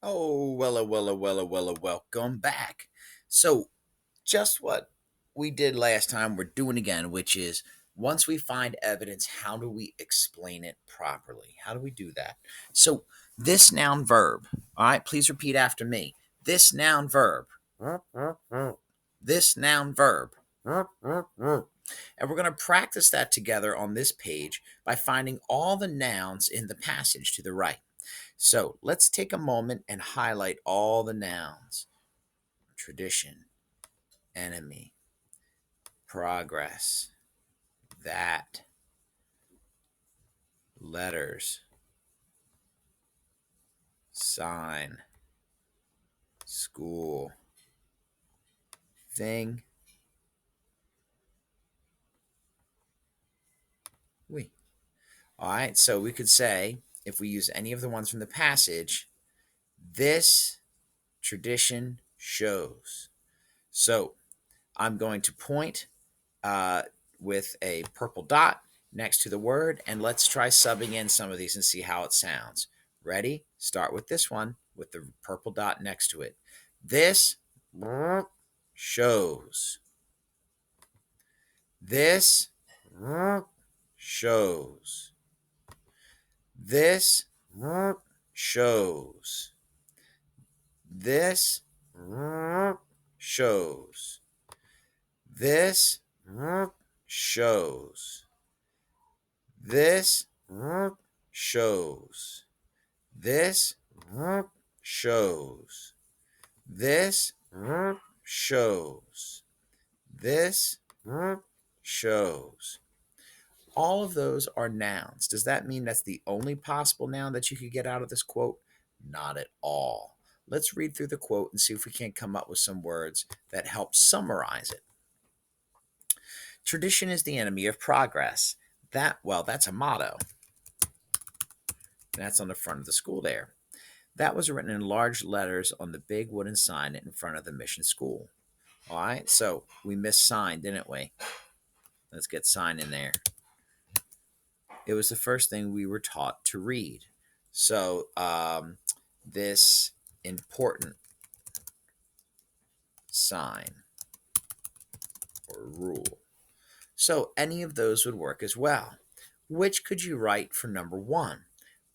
Oh, welcome back. So, just what we did last time, we're doing again, which is once we find evidence, how do we explain it properly? How do we do that? So, this noun verb, all right, please repeat after me. This noun verb, this noun verb. And we're going to practice that together on this page by finding all the nouns in the passage to the right. So let's take a moment and highlight all the nouns: tradition, enemy, progress, that, letters, sign, school, thing, we. All right, so we could say, if we use any of the ones from the passage, this tradition shows. So I'm going to point with a purple dot next to the word, and let's try subbing in some of these and see how it sounds. Ready? Start with this one with the purple dot next to it. This shows. This shows. This shows. This shows. This shows. This shows. This shows. This shows. This shows. All of those are nouns. Does that mean that's the only possible noun that you could get out of this quote? Not at all. Let's read through the quote and see if we can't come up with some words that help summarize it. Tradition is the enemy of progress. That's a motto. That's on the front of the school there. That was written in large letters on the big wooden sign in front of the mission school. All right, so we missed sign, didn't we? Let's get sign in there. It was the first thing we were taught to read. So this important sign or rule. So any of those would work as well. Which could you write for number one?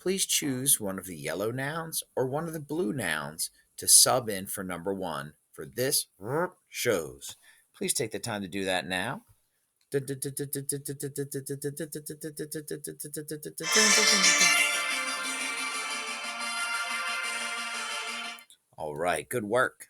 Please choose one of the yellow nouns or one of the blue nouns to sub in for number one for this shows. Please take the time to do that now. All right, good work.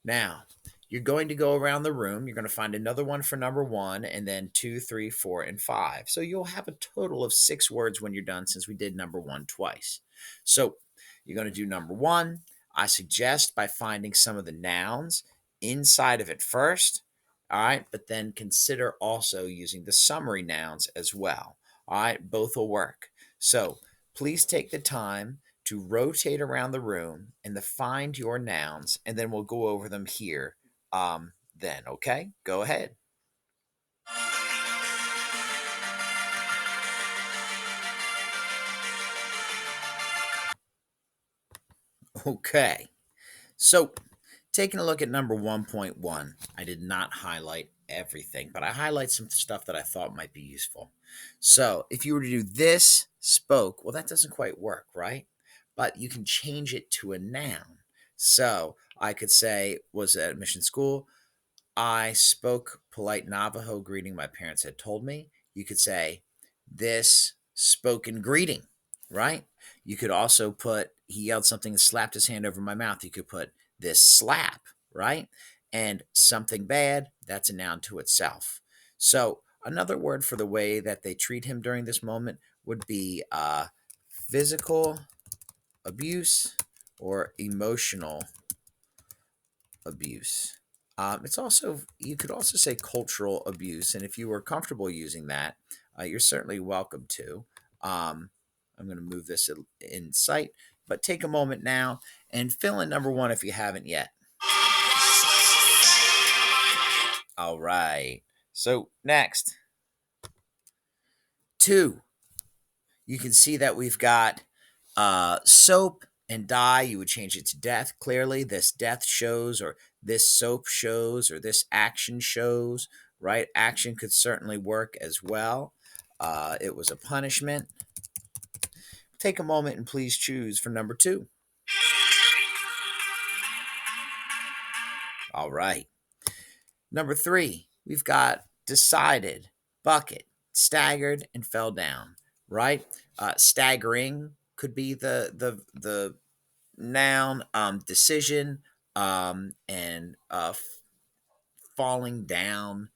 Now, you're going to go around the room. You're going to find another one for number one, and then 2, 3, 4, and 5. So you'll have a total of 6 words when you're done, since we did number one twice. So you're going to do number one. I suggest by finding some of the nouns inside of it first. All right, but then consider also using the summary nouns as well. All right, both will work. So please take the time to rotate around the room and to find your nouns, and then we'll go over them here. Then, okay? Go ahead. Okay. So, taking a look at number 1.1, I did not highlight everything, but I highlight some stuff that I thought might be useful. So, if you were to do this spoke, well, that doesn't quite work, right? But you can change it to a noun. So, I could say, was at mission school, I spoke polite Navajo greeting my parents had told me. You could say, this spoken greeting, right? You could also put, he yelled something and slapped his hand over my mouth. You could put, this slap, right? And something bad, that's a noun to itself. So another word for the way that they treat him during this moment would be physical abuse or emotional abuse. It's also, you could also say cultural abuse, and if you were comfortable using that, you're certainly welcome to. I'm going to move this in sight, but take a moment now and fill in number one if you haven't yet. All right. So next, 2. You can see that we've got Soap and die, you would change it to death. Clearly, this death shows, or this soap shows, or this action shows, right? Action could certainly work as well. It was a punishment. Take a moment and please choose for number two. All right. Number three, we've got decided, bucket, staggered, and fell down, right? Staggering could be the noun, decision, and falling down,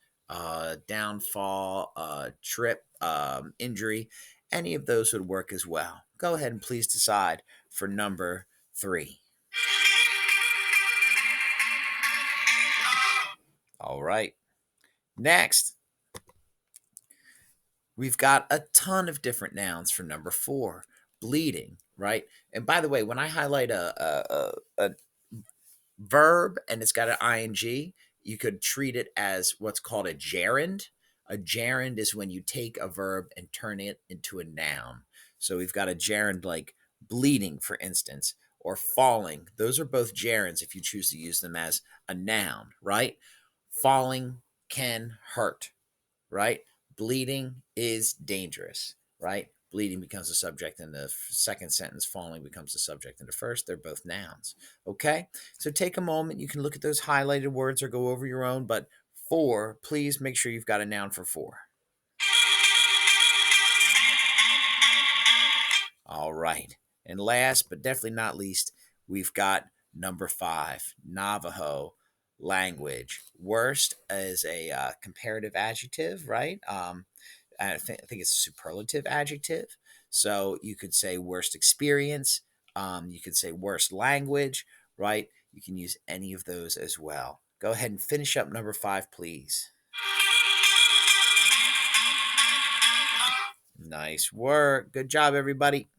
downfall, trip, injury. Any of those would work as well. Go ahead and please decide for number three. All right. Next, we've got a ton of different nouns for number four. Bleeding, right? And by the way, when I highlight a verb and it's got an ing, you could treat it as what's called a gerund. A gerund is when you take a verb and turn it into a noun. So we've got a gerund like bleeding, for instance, or falling. Those are both gerunds if you choose to use them as a noun, right? Falling can hurt, right? Bleeding is dangerous, right? Bleeding becomes a subject in the second sentence. Falling becomes the subject in the first. They're both nouns. Okay? So take a moment. You can look at those highlighted words or go over your own. But four, please make sure you've got a noun for four. All right. And last but definitely not least, we've got number five, Navajo language. Worst is a comparative adjective, right? I think it's a superlative adjective. So you could say worst experience. You could say worst language, right? You can use any of those as well. Go ahead and finish up number five, please. Nice work. Good job, everybody.